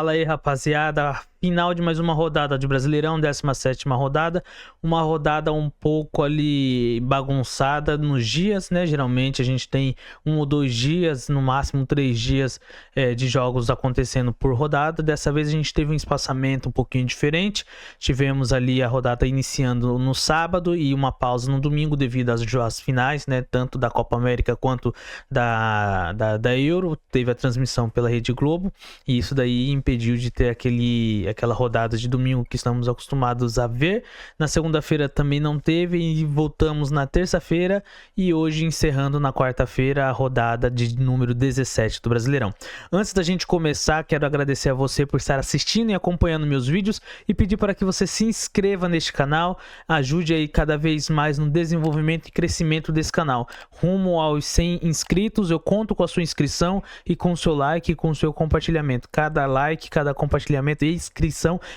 Fala aí, rapaziada. Final de mais uma rodada de Brasileirão, 17ª rodada. Uma rodada um pouco ali bagunçada nos dias, né? Geralmente a gente tem 1 ou 2 dias, no máximo 3 dias de jogos acontecendo por rodada. Dessa vez a gente teve um espaçamento um pouquinho diferente. Tivemos ali a rodada iniciando no sábado e uma pausa no domingo devido às finais, né? Tanto da Copa América quanto da Euro. Teve a transmissão pela Rede Globo e isso daí impediu de ter aquela rodada de domingo que estamos acostumados a ver. Na segunda-feira também não teve e voltamos na terça-feira e hoje encerrando na quarta-feira a rodada de número 17 do Brasileirão. Antes da gente começar, quero agradecer a você por estar assistindo e acompanhando meus vídeos e pedir para que você se inscreva neste canal, ajude aí cada vez mais no desenvolvimento e crescimento desse canal. Rumo aos 100 inscritos, eu conto com a sua inscrição e com o seu like e com o seu compartilhamento. Cada like, cada compartilhamento e inscrição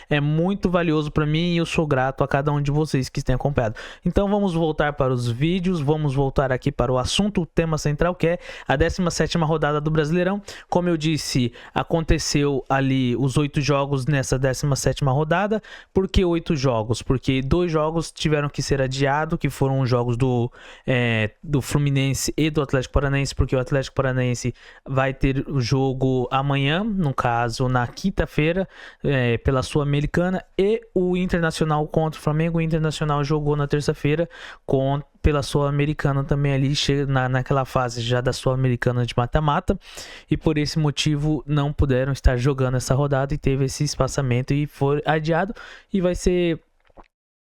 é muito valioso para mim e eu sou grato a cada um de vocês que têm acompanhado. Então vamos voltar para os vídeos, vamos voltar aqui para o assunto, o tema central, que é a 17ª rodada do Brasileirão. Como eu disse, aconteceu ali os 8 jogos nessa 17ª rodada. Por que 8 jogos? Porque 2 jogos tiveram que ser adiados, que foram os jogos do Fluminense e do Atlético Paranaense, porque o Atlético Paranaense vai ter o jogo amanhã, no caso na quinta-feira, pela Sul-Americana, e o Internacional contra o Flamengo. O Internacional jogou na terça-feira pela Sul-Americana também ali, naquela fase já da Sul-Americana de mata-mata, e por esse motivo não puderam estar jogando essa rodada e teve esse espaçamento e foi adiado e vai ser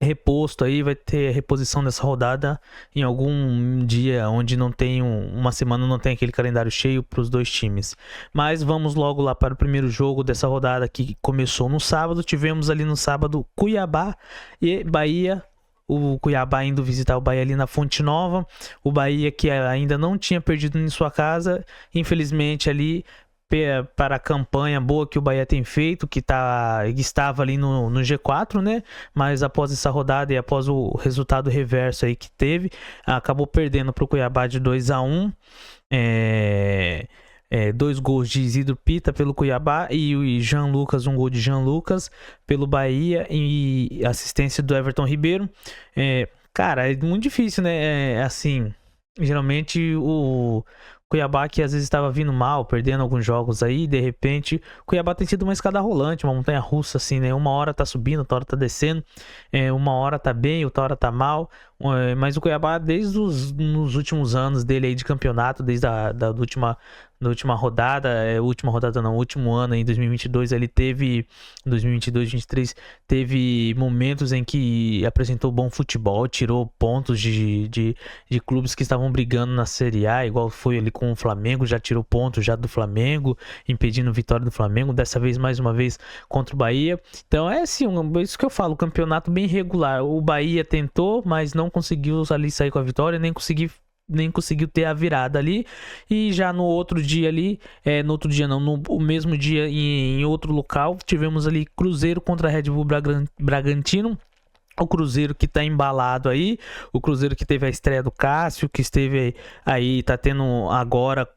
reposto aí, vai ter reposição dessa rodada em algum dia onde não tem uma semana, não tem aquele calendário cheio para os dois times. Mas vamos logo lá para o primeiro jogo dessa rodada que começou no sábado. Tivemos ali no sábado Cuiabá e Bahia. O Cuiabá indo visitar o Bahia ali na Fonte Nova. O Bahia que ainda não tinha perdido em sua casa, infelizmente ali, para a campanha boa que o Bahia tem feito, que estava ali no G4, né? Mas após essa rodada e após o resultado reverso aí que teve, acabou perdendo para o Cuiabá de 2-1. 2 gols de Isidro Pita pelo Cuiabá e o Jean Lucas, um gol de Jean Lucas pelo Bahia e assistência do Everton Ribeiro. Cara, é muito difícil, né? Assim, geralmente o Cuiabá, que às vezes estava vindo mal, perdendo alguns jogos aí, de repente, o Cuiabá tem sido uma escada rolante, uma montanha russa, assim, né? Uma hora tá subindo, outra hora tá descendo, uma hora tá bem, outra hora tá mal, mas o Cuiabá, desde nos últimos anos dele aí de campeonato, desde da última rodada, último ano em 2022, ele teve, 2022-2023, teve momentos em que apresentou bom futebol, tirou pontos de clubes que estavam brigando na Série A, igual foi ali com o Flamengo, já tirou pontos já do Flamengo, impedindo vitória do Flamengo, dessa vez mais uma vez contra o Bahia. Então é assim, isso que eu falo, campeonato bem regular. O Bahia tentou, mas não conseguiu ali sair com a vitória, nem conseguiu ter a virada ali. E já no outro dia ali, no mesmo dia em outro local, tivemos ali Cruzeiro contra Red Bull Bragantino. O Cruzeiro que tá embalado aí, o Cruzeiro que teve a estreia do Cássio, que esteve aí, tá tendo agora,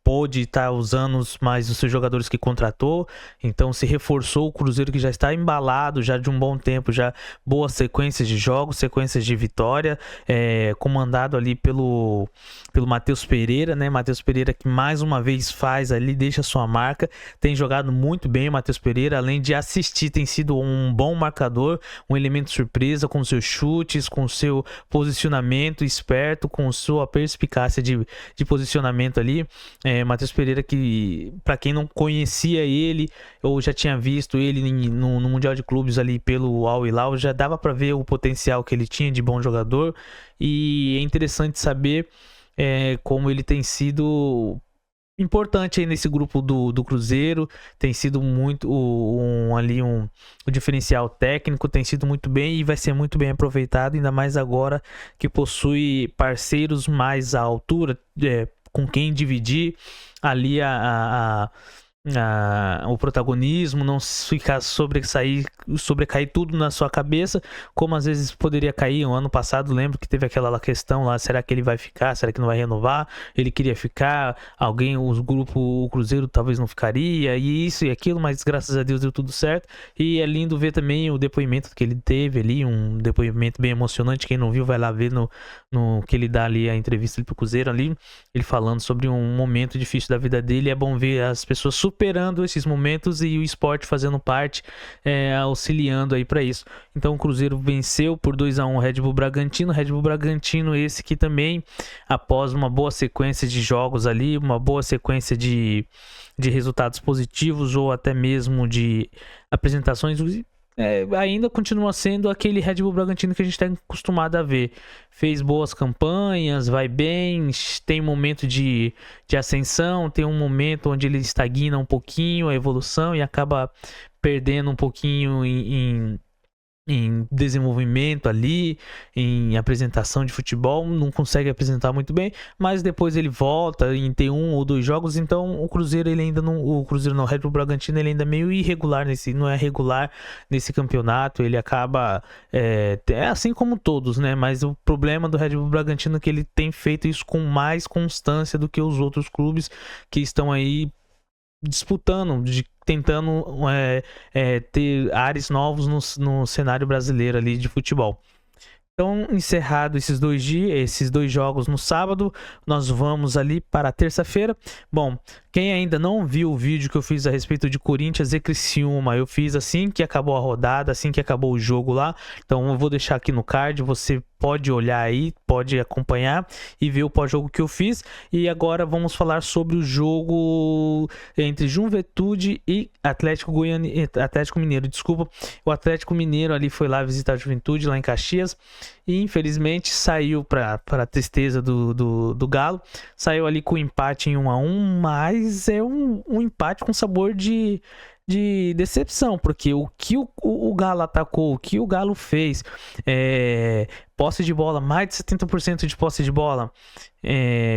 pôde estar usando mais os seus jogadores que contratou, então se reforçou o Cruzeiro que já está embalado já de um bom tempo, já boas sequências de jogos, sequências de vitória, comandado ali pelo Matheus Pereira, né? Matheus Pereira que mais uma vez faz ali, deixa sua marca, tem jogado muito bem o Matheus Pereira, além de assistir, tem sido um bom marcador, um elemento surpresa com seus chutes, com seu posicionamento esperto, com sua perspicácia de posicionamento ali. Matheus Pereira, que para quem não conhecia ele ou já tinha visto ele no Mundial de Clubes ali pelo Al Hilal, já dava para ver o potencial que ele tinha de bom jogador, e é interessante saber como ele tem sido importante aí nesse grupo do Cruzeiro, tem sido muito um diferencial técnico, tem sido muito bem e vai ser muito bem aproveitado, ainda mais agora que possui parceiros mais à altura, com quem dividir ali o protagonismo, não ficar sobrecair tudo na sua cabeça, como às vezes poderia cair. O ano passado, lembro que teve aquela questão lá, será que ele vai ficar, será que não vai renovar? Ele queria ficar, o Cruzeiro talvez não ficaria, e isso e aquilo, mas graças a Deus deu tudo certo. E é lindo ver também o depoimento que ele teve ali, um depoimento bem emocionante. Quem não viu vai lá ver no que ele dá ali, a entrevista pro Cruzeiro ali, ele falando sobre um momento difícil da vida dele. É bom ver as pessoas superando esses momentos e o esporte fazendo parte, auxiliando aí para isso. Então o Cruzeiro venceu por 2-1 o Red Bull Bragantino esse que também, após uma boa sequência de jogos ali, uma boa sequência de resultados positivos ou até mesmo de apresentações, ainda continua sendo aquele Red Bull Bragantino que a gente está acostumado a ver. Fez boas campanhas, vai bem, tem um momento de ascensão, tem um momento onde ele estagna um pouquinho a evolução e acaba perdendo um pouquinho em desenvolvimento ali, em apresentação de futebol, não consegue apresentar muito bem, mas depois ele volta em ter 1 ou 2 jogos. Então o Cruzeiro, o Red Bull Bragantino, ele ainda é meio irregular não é regular nesse campeonato. Ele acaba, assim como todos, né? Mas o problema do Red Bull Bragantino é que ele tem feito isso com mais constância do que os outros clubes que estão aí disputando, tentando ter ares novos no cenário brasileiro ali de futebol. Então, encerrado esses 2 dias, esses 2 jogos no sábado, nós vamos ali para a terça-feira. Bom, quem ainda não viu o vídeo que eu fiz a respeito de Corinthians e Criciúma, eu fiz assim que acabou a rodada, assim que acabou o jogo lá. Então eu vou deixar aqui no card, você pode olhar aí, pode acompanhar e ver o pós-jogo que eu fiz. E agora vamos falar sobre o jogo entre Juventude e Atlético Mineiro. Desculpa, o Atlético Mineiro ali foi lá visitar a Juventude lá em Caxias e infelizmente saiu para a tristeza do Galo. Saiu ali com empate em 1-1, mas é um empate com sabor de decepção, porque o que o Galo atacou, o que o Galo fez, posse de bola, mais de 70% de posse de bola,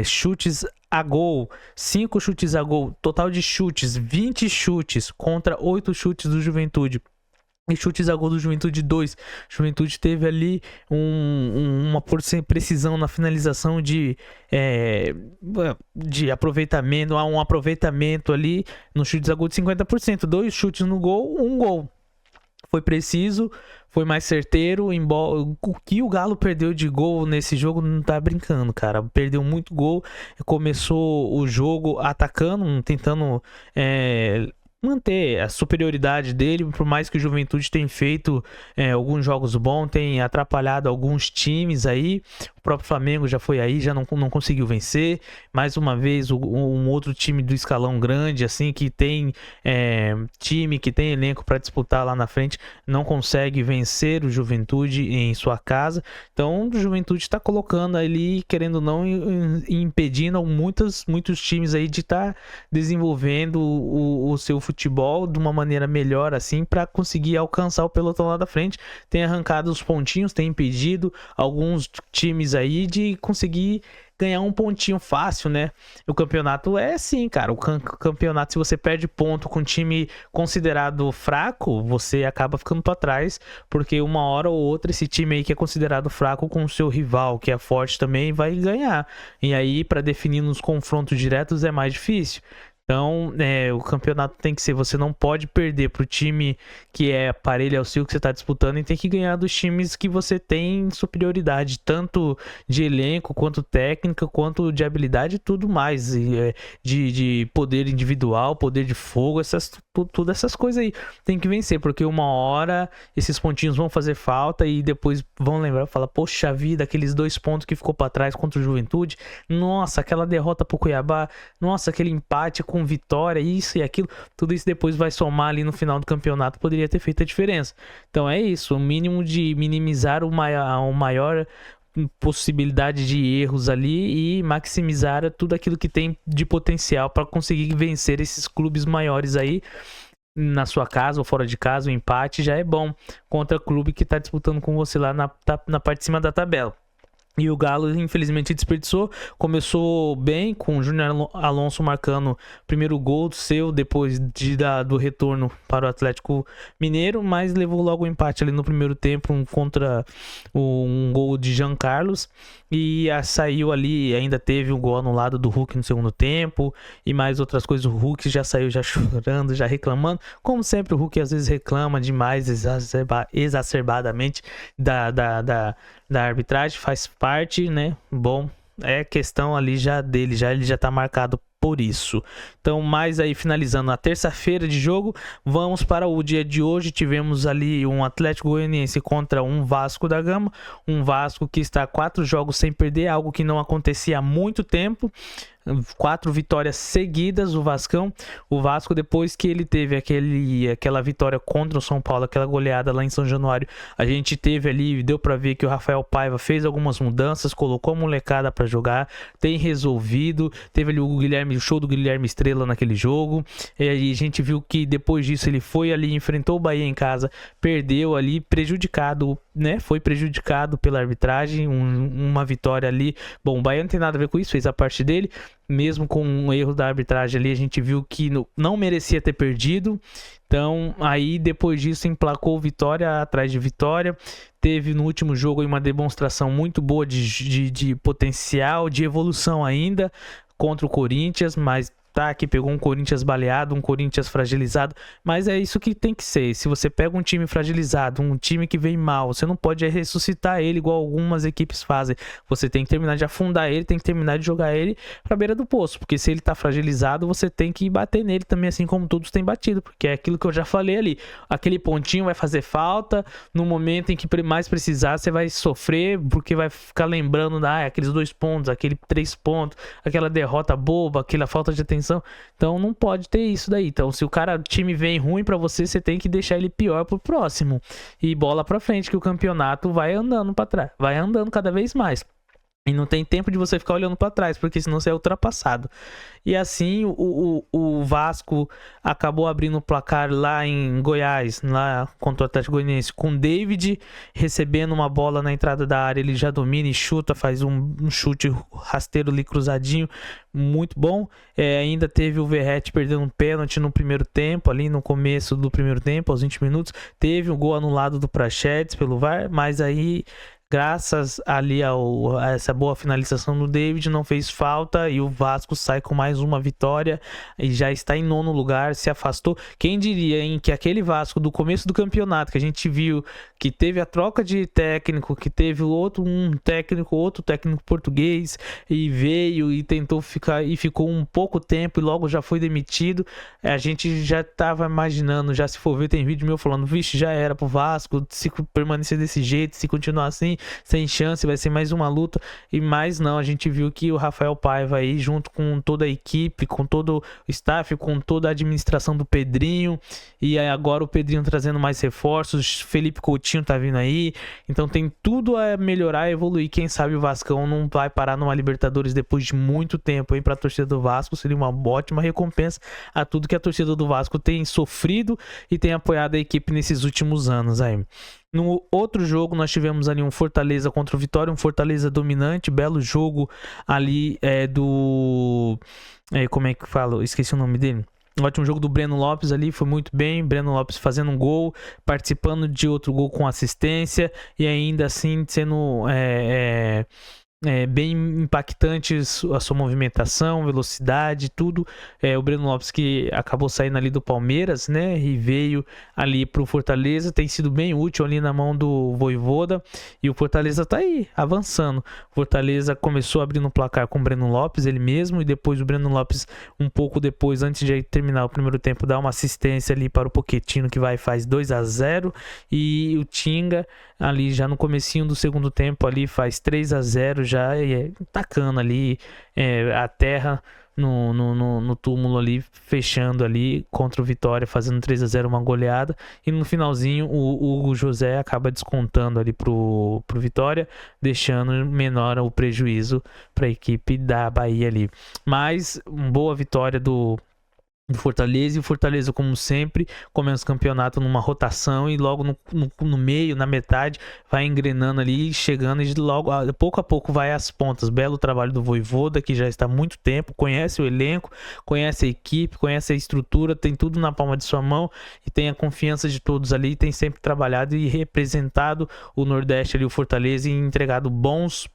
chutes a gol, 5 chutes a gol, total de chutes, 20 chutes contra 8 chutes do Juventude. E chutes a gol do Juventude 2. Juventude teve ali uma precisão na finalização de aproveitamento. Um aproveitamento ali no chutes a gol de 50%. 2 chutes no gol, 1 gol. Foi preciso, foi mais certeiro. O que o Galo perdeu de gol nesse jogo não tá brincando, cara. Perdeu muito gol. Começou o jogo atacando, tentando manter a superioridade dele, por mais que o Juventude tenha feito alguns jogos bons, tem atrapalhado alguns times aí. O próprio Flamengo já foi aí, já não conseguiu vencer. Mais uma vez, um outro time do escalão grande, assim, que tem time, que tem elenco para disputar lá na frente, não consegue vencer o Juventude em sua casa. Então, o Juventude está colocando ali, querendo ou não, impedindo muitos times aí de estar desenvolvendo o seu futebol de uma maneira melhor, assim, para conseguir alcançar o pelotão lá da frente. Tem arrancado os pontinhos, tem impedido alguns times aí de conseguir ganhar um pontinho fácil, né? O campeonato é assim, cara. O campeonato, se você perde ponto com um time considerado fraco, você acaba ficando para trás, porque uma hora ou outra esse time aí que é considerado fraco com o seu rival, que é forte também, vai ganhar. E aí, para definir nos confrontos diretos é mais difícil. Então, o campeonato tem que ser, você não pode perder pro time que é parelho ao seu que você tá disputando, e tem que ganhar dos times que você tem superioridade, tanto de elenco, quanto técnica, quanto de habilidade e tudo mais, de poder individual, poder de fogo, todas essas coisas aí tem que vencer, porque uma hora esses pontinhos vão fazer falta e depois vão lembrar, falar, poxa vida, aqueles 2 pontos que ficou para trás contra o Juventude, nossa, aquela derrota pro Cuiabá, nossa, aquele empate com vitória, isso e aquilo, tudo isso depois vai somar ali no final do campeonato, poderia ter feito a diferença. Então é isso, o mínimo de minimizar o maior possibilidade de erros ali e maximizar tudo aquilo que tem de potencial para conseguir vencer esses clubes maiores aí na sua casa ou fora de casa. O empate já é bom contra o clube que está disputando com você lá na parte de cima da tabela. E o Galo, infelizmente, desperdiçou. Começou bem, com o Júnior Alonso marcando o primeiro gol seu, depois do retorno para o Atlético Mineiro, mas levou logo o empate ali no primeiro tempo, um gol de Jean Carlos. E saiu ali, ainda teve um gol anulado do Hulk no segundo tempo, e mais outras coisas. O Hulk já saiu já chorando, já reclamando. Como sempre, o Hulk às vezes reclama demais, exacerbadamente da arbitragem, faz parte, né? Bom, é questão ali já dele, ele já tá marcado por isso. Então, mais aí finalizando a terça-feira de jogo, vamos para o dia de hoje. Tivemos ali um Atlético Goianiense contra um Vasco da Gama, um Vasco que está 4 jogos sem perder, algo que não acontecia há muito tempo. 4 vitórias seguidas, o Vasco, depois que ele teve aquela vitória contra o São Paulo, aquela goleada lá em São Januário, a gente teve ali, deu pra ver que o Rafael Paiva fez algumas mudanças, colocou a molecada pra jogar, tem resolvido, teve ali o show do Guilherme Estrela naquele jogo, e a gente viu que depois disso ele foi ali, enfrentou o Bahia em casa, perdeu ali, prejudicado, né, foi prejudicado pela arbitragem, uma vitória ali, bom, o Bahia não tem nada a ver com isso, fez a parte dele, mesmo com um erro da arbitragem ali, a gente viu que não merecia ter perdido. Então, aí depois disso emplacou vitória atrás de vitória. Teve no último jogo uma demonstração muito boa de potencial, de evolução ainda contra o Corinthians, mas que pegou um Corinthians baleado, um Corinthians fragilizado, mas é isso que tem que ser. Se você pega um time fragilizado, um time que vem mal, você não pode ressuscitar ele igual algumas equipes fazem. Você tem que terminar de afundar ele, tem que terminar de jogar ele pra beira do poço, porque se ele tá fragilizado, você tem que bater nele também, assim como todos têm batido, porque é aquilo que eu já falei ali, aquele pontinho vai fazer falta, no momento em que mais precisar, você vai sofrer, porque vai ficar lembrando aqueles 2 pontos, aquele 3 pontos, aquela derrota boba, aquela falta de atenção. Então não pode ter isso daí. Então se o time vem ruim pra você, você tem que deixar ele pior pro próximo. E bola pra frente, que o campeonato vai andando pra trás, vai andando cada vez mais. E não tem tempo de você ficar olhando para trás, porque senão você é ultrapassado. E assim, o Vasco acabou abrindo o placar lá em Goiás, lá contra o Atlético Goianiense, com David recebendo uma bola na entrada da área, ele já domina e chuta, faz um chute rasteiro ali, cruzadinho, muito bom. Ainda teve o Verratti perdendo um pênalti no primeiro tempo, ali no começo do primeiro tempo, aos 20 minutos. Teve um gol anulado do Prachetes pelo VAR, mas aí, graças ali a essa boa finalização do David, não fez falta e o Vasco sai com mais uma vitória e já está em 9º lugar, se afastou. Quem diria, hein, que aquele Vasco do começo do campeonato, que a gente viu que teve a troca de técnico, que teve outro técnico português e veio e tentou ficar e ficou um pouco tempo e logo já foi demitido, a gente já estava imaginando, já se for ver, tem vídeo meu falando, vixe, já era pro Vasco, se permanecer desse jeito, se continuar assim, sem chance, vai ser mais uma luta. E mais não, a gente viu que o Rafael Paiva aí, junto com toda a equipe, com todo o staff, com toda a administração do Pedrinho, e aí agora o Pedrinho trazendo mais reforços, Felipe Coutinho tá vindo aí, então tem tudo a melhorar, evoluir. Quem sabe o Vascão não vai parar numa Libertadores depois de muito tempo, hein? Pra torcida do Vasco seria uma ótima recompensa a tudo que a torcida do Vasco tem sofrido e tem apoiado a equipe nesses últimos anos aí. No outro jogo, nós tivemos ali um Fortaleza contra o Vitória, um Fortaleza dominante, belo jogo ali como é que fala? Esqueci o nome dele. Um ótimo jogo do Breno Lopes ali, foi muito bem. Breno Lopes fazendo um gol, participando de outro gol com assistência e ainda assim sendo bem impactante a sua movimentação, velocidade, tudo. O Breno Lopes, que acabou saindo ali do Palmeiras, né, e veio ali pro Fortaleza, tem sido bem útil ali na mão do Vojvoda, e o Fortaleza tá aí, avançando. O Fortaleza começou abrindo o placar com o Breno Lopes, ele mesmo, e depois o Breno Lopes, um pouco depois, antes de terminar o primeiro tempo, dá uma assistência ali para o Pochettino, que vai e faz 2-0, e o Tinga, ali já no comecinho do segundo tempo, ali faz 3-0, já tacando ali a terra no túmulo ali, fechando ali contra o Vitória, fazendo 3-0, uma goleada, e no finalzinho o Hugo José acaba descontando ali pro Vitória, deixando menor o prejuízo para a equipe da Bahia ali. Mas boa vitória do do Fortaleza, e o Fortaleza, como sempre, começa o campeonato numa rotação e logo no meio, na metade, vai engrenando ali, chegando e logo, pouco a pouco, vai às pontas. Belo trabalho do Vojvoda, que já está há muito tempo, conhece o elenco, conhece a equipe, conhece a estrutura, tem tudo na palma de sua mão e tem a confiança de todos ali, tem sempre trabalhado e representado o Nordeste ali, o Fortaleza, e entregado bons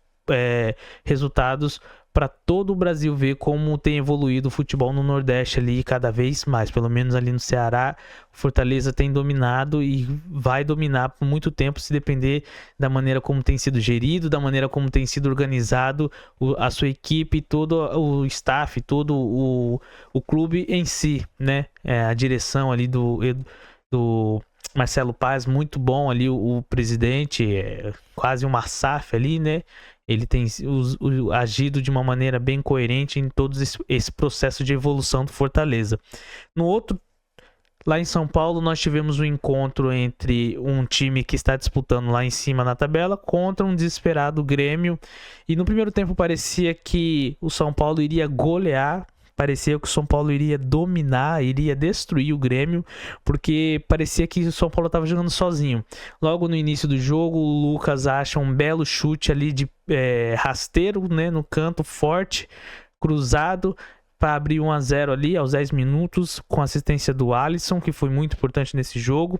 resultados para todo o Brasil ver como tem evoluído o futebol no Nordeste ali cada vez mais. Pelo menos ali no Ceará, o Fortaleza tem dominado e vai dominar por muito tempo, se depender da maneira como tem sido gerido, da maneira como tem sido organizado a sua equipe, todo o staff, todo o clube em si, né? A direção ali do Marcelo Paz, muito bom ali, o presidente, quase uma SAF ali, né? Ele tem agido de uma maneira bem coerente em todo esse processo de evolução do Fortaleza. No outro, lá em São Paulo, nós tivemos um encontro entre um time que está disputando lá em cima na tabela contra um desesperado Grêmio. E no primeiro tempo parecia que o São Paulo iria golear. Parecia que o São Paulo iria dominar, iria destruir o Grêmio, porque parecia que o São Paulo estava jogando sozinho. Logo no início do jogo, o Lucas acha um belo chute ali de rasteiro, né, no canto forte, cruzado, para abrir 1-0 ali aos 10 minutos, com assistência do Alisson, que foi muito importante nesse jogo.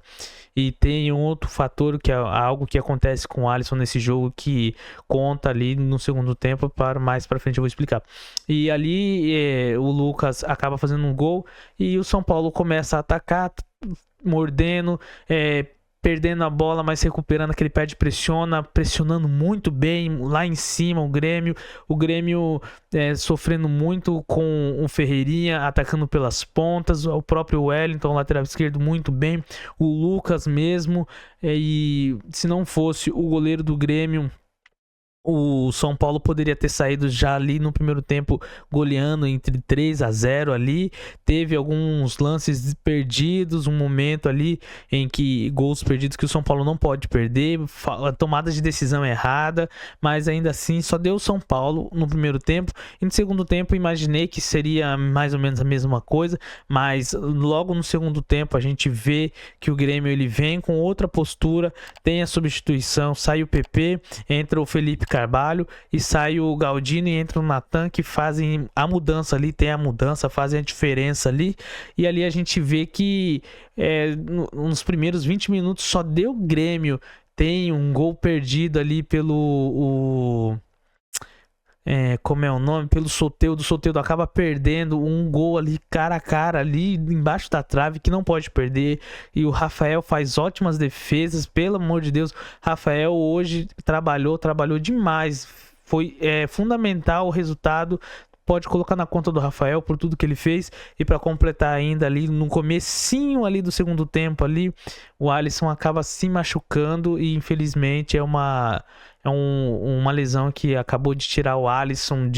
E tem um outro fator, que é algo que acontece com o Alisson nesse jogo, que conta ali no segundo tempo, mais para frente eu vou explicar. E ali o Lucas acaba fazendo um gol e o São Paulo começa a atacar, mordendo, perdendo a bola, mas recuperando, aquele pé de pressionando muito bem lá em cima o Grêmio sofrendo muito com o Ferreirinha atacando pelas pontas, o próprio Wellington, lateral esquerdo, muito bem, o Lucas mesmo, e se não fosse o goleiro do Grêmio, o São Paulo poderia ter saído já ali no primeiro tempo goleando entre 3-0 ali. Teve alguns lances perdidos, um momento ali em que gols perdidos que o São Paulo não pode perder, tomada de decisão errada, mas ainda assim só deu o São Paulo no primeiro tempo. E no segundo tempo imaginei que seria mais ou menos a mesma coisa, mas logo no segundo tempo a gente vê que o Grêmio ele vem com outra postura, tem a substituição, sai o PP, entra o Felipe Carvalho e sai o Galdino e entra o Natan, que fazem a mudança ali, tem a mudança, fazem a diferença ali, e ali a gente vê que nos primeiros 20 minutos só deu Grêmio, tem um gol perdido ali pelo como é o nome? Pelo Soteldo. O Soteldo acaba perdendo um gol ali cara a cara, ali embaixo da trave, que não pode perder. E o Rafael faz ótimas defesas, pelo amor de Deus. Rafael hoje trabalhou demais. Foi fundamental o resultado. Pode colocar na conta do Rafael por tudo que ele fez. E para completar ainda ali no comecinho ali do segundo tempo ali, o Alisson acaba se machucando e infelizmente é uma lesão que acabou de tirar o Alisson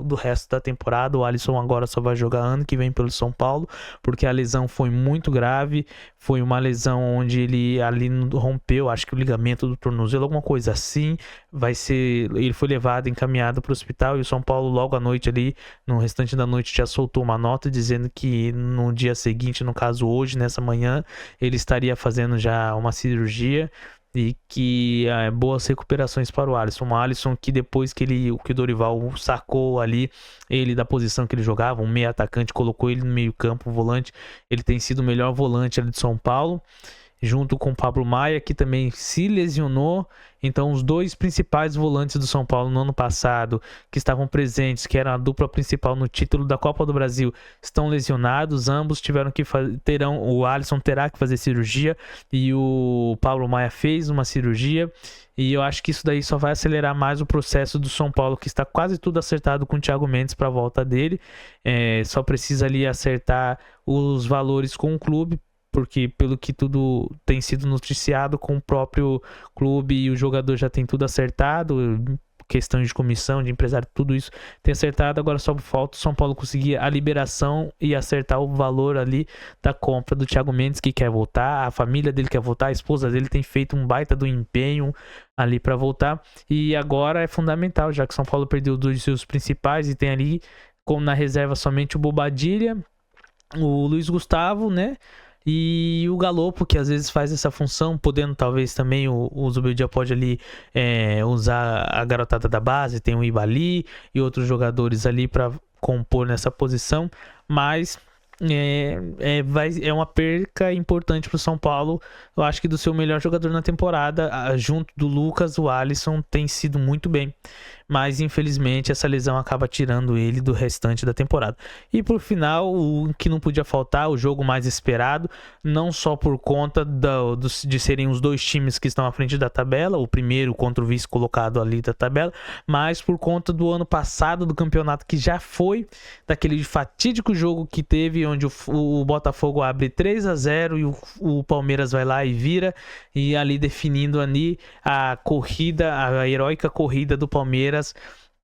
do resto da temporada. O Alisson agora só vai jogar ano que vem pelo São Paulo, porque a lesão foi muito grave. Foi uma lesão onde ele ali rompeu, acho que o ligamento do tornozelo, alguma coisa assim. Ele foi levado, encaminhado para o hospital, e o São Paulo logo à noite ali, no restante da noite, já soltou uma nota dizendo que no dia seguinte, no caso hoje, nessa manhã, ele estaria fazendo já uma cirurgia. E que boas recuperações para o Alisson. O Alisson que depois que o Dorival sacou ali ele da posição que ele jogava, um meio atacante, colocou ele no meio campo, volante, ele tem sido o melhor volante ali de São Paulo, junto com o Pablo Maia, que também se lesionou. Então os dois principais volantes do São Paulo no ano passado, que estavam presentes, que eram a dupla principal no título da Copa do Brasil, estão lesionados. Ambos o Alisson terá que fazer cirurgia e o Pablo Maia fez uma cirurgia. E eu acho que isso daí só vai acelerar mais o processo do São Paulo, que está quase tudo acertado com o Thiago Mendes para a volta dele. Só precisa ali acertar os valores com o clube, porque pelo que tudo tem sido noticiado com o próprio clube e o jogador já tem tudo acertado, questão de comissão, de empresário, tudo isso tem acertado. Agora só falta o São Paulo conseguir a liberação e acertar o valor ali da compra do Thiago Mendes, que quer voltar, a família dele quer voltar, a esposa dele tem feito um baita do empenho ali para voltar, e agora é fundamental, já que o São Paulo perdeu dois dos seus principais e tem ali como na reserva somente o Bobadilha o Luiz Gustavo, né? E o Galopo, que às vezes faz essa função, podendo talvez também o Zubeldia pode ali usar a garotada da base, tem o Ibali e outros jogadores ali para compor nessa posição, mas é uma perca importante para o São Paulo. Eu acho que do seu melhor jogador na temporada, junto do Lucas, o Alisson tem sido muito bem, mas infelizmente essa lesão acaba tirando ele do restante da temporada. E por final, o que não podia faltar, o jogo mais esperado, não só por conta de serem os dois times que estão à frente da tabela, o primeiro contra o vice colocado ali da tabela, mas por conta do ano passado do campeonato, que já foi daquele fatídico jogo que teve, onde o Botafogo abre 3-0 e o Palmeiras vai lá e vira, e ali definindo ali a corrida, a heróica corrida do Palmeiras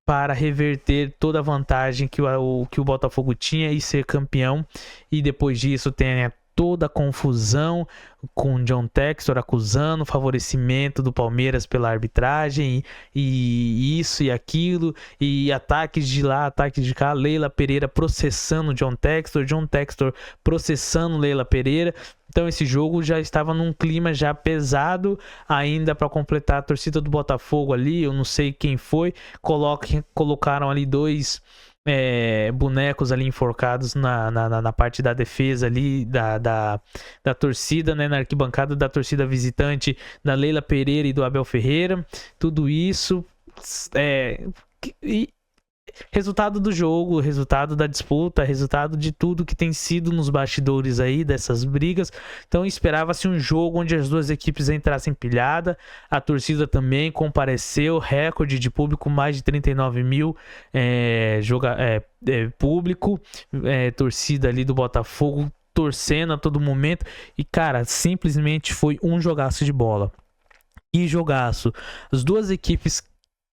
para reverter toda a vantagem que o Botafogo tinha e ser campeão. E depois disso tem toda a confusão com John Textor acusando o favorecimento do Palmeiras pela arbitragem e isso e aquilo, e ataques de lá, ataques de cá, Leila Pereira processando John Textor processando Leila Pereira. Então esse jogo já estava num clima já pesado, ainda para completar a torcida do Botafogo ali, eu não sei quem foi, colocaram ali dois bonecos ali enforcados na parte da defesa ali da torcida, né, na arquibancada da torcida visitante, da Leila Pereira e do Abel Ferreira. Tudo isso resultado do jogo, resultado da disputa, resultado de tudo que tem sido nos bastidores aí dessas brigas. Então esperava-se um jogo onde as duas equipes entrassem pilhada. A torcida também compareceu, recorde de público, mais de 39 mil público, torcida ali do Botafogo torcendo a todo momento. E cara, simplesmente foi um jogaço de bola. E jogaço. As duas equipes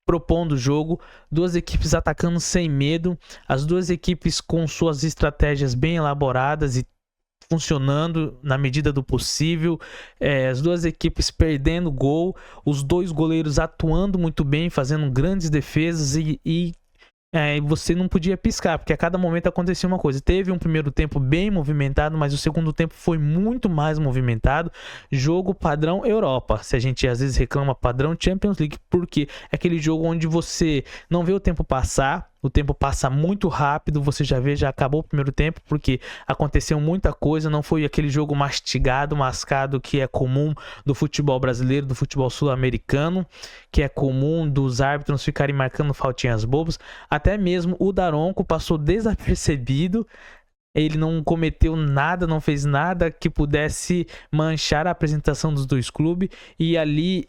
propondo o jogo, duas equipes atacando sem medo, as duas equipes com suas estratégias bem elaboradas e funcionando na medida do possível, as duas equipes perdendo gol, os dois goleiros atuando muito bem, fazendo grandes defesas e você não podia piscar, porque a cada momento acontecia uma coisa. Teve um primeiro tempo bem movimentado, mas o segundo tempo foi muito mais movimentado. Jogo padrão Europa. Se a gente às vezes reclama padrão Champions League, porque é aquele jogo onde você não vê o tempo passar. O tempo passa muito rápido, você já vê, já acabou o primeiro tempo, porque aconteceu muita coisa, não foi aquele jogo mastigado, mascado, que é comum do futebol brasileiro, do futebol sul-americano, que é comum dos árbitros ficarem marcando faltinhas bobas. Até mesmo o Daronco passou desapercebido. Ele não cometeu nada, não fez nada que pudesse manchar a apresentação dos dois clubes. E ali,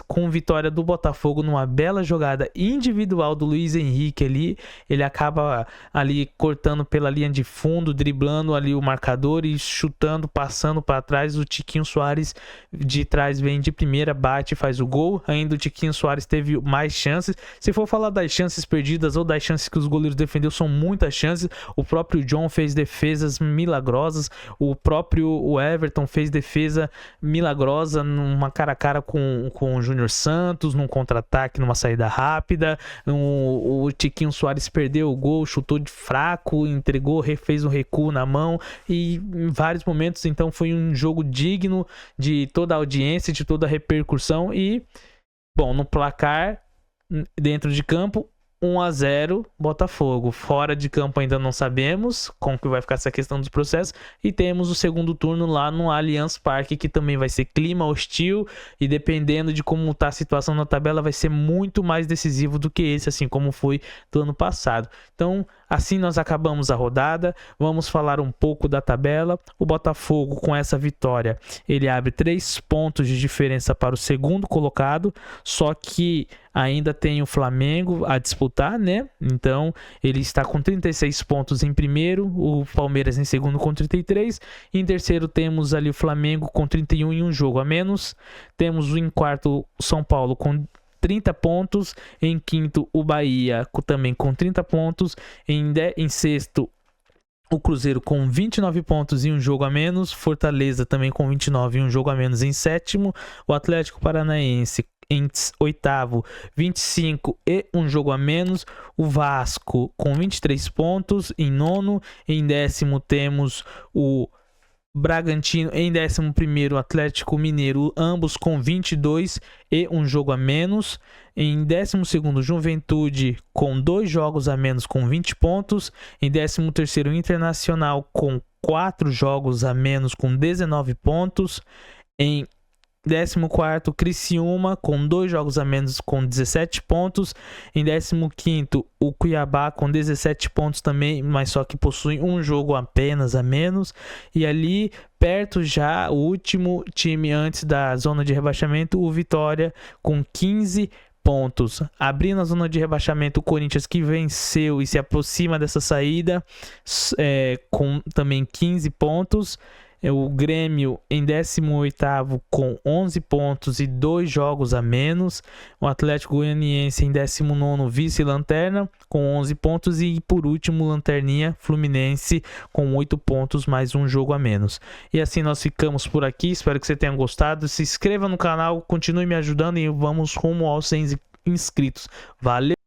com vitória do Botafogo, numa bela jogada individual do Luiz Henrique ali, ele acaba ali cortando pela linha de fundo, driblando ali o marcador e chutando, passando para trás. O Tiquinho Soares de trás vem de primeira, bate e faz o gol. Ainda o Tiquinho Soares teve mais chances. Se for falar das chances perdidas ou das chances que os goleiros defenderam, são muitas chances. O próprio John fez defesas milagrosas, o próprio Everton fez defesa milagrosa numa cara a cara com o Júnior Santos, num contra-ataque, numa saída rápida. O Tiquinho Soares perdeu o gol, chutou de fraco, entregou, fez um recuo na mão, e em vários momentos, então foi um jogo digno de toda a audiência, de toda a repercussão. E bom, no placar dentro de campo, 1-0 Botafogo. Fora de campo ainda não sabemos como que vai ficar essa questão dos processos. E temos o segundo turno lá no Allianz Parque, que também vai ser clima hostil. E dependendo de como está a situação na tabela, vai ser muito mais decisivo do que esse, assim como foi do ano passado. Então, assim nós acabamos a rodada. Vamos falar um pouco da tabela. O Botafogo, com essa vitória, ele abre 3 pontos de diferença para o segundo colocado. Só que ainda tem o Flamengo a disputar, né? Então, ele está com 36 pontos em primeiro, o Palmeiras em segundo com 33. Em terceiro temos ali o Flamengo com 31 e um jogo a menos. Temos em quarto o São Paulo com 30 pontos. Em quinto, o Bahia também com 30 pontos. Em sexto, o Cruzeiro com 29 pontos e um jogo a menos. Fortaleza também com 29 e um jogo a menos em sétimo. O Atlético Paranaense em oitavo, 25 e um jogo a menos. O Vasco com 23 pontos em nono. Em décimo temos o Bragantino, em 11º, Atlético Mineiro, ambos com 22 e um jogo a menos. Em 12º, Juventude, com 2 jogos a menos, com 20 pontos. Em 13º, Internacional, com 4 jogos a menos, com 19 pontos. Em 14º, Criciúma, com 2 jogos a menos, com 17 pontos. Em 15º, o Cuiabá, com 17 pontos também, mas só que possui um jogo apenas a menos. E ali, perto já, o último time antes da zona de rebaixamento, o Vitória, com 15 pontos. Abrindo a zona de rebaixamento, o Corinthians, que venceu e se aproxima dessa saída, com também 15 pontos. O Grêmio em 18º com 11 pontos e 2 jogos a menos. O Atlético Goianiense em 19º, vice-lanterna, com 11 pontos. E por último, lanterninha, Fluminense, com 8 pontos, mais um jogo a menos. E assim nós ficamos por aqui. Espero que você tenha gostado. Se inscreva no canal, continue me ajudando e vamos rumo aos 100 inscritos. Valeu!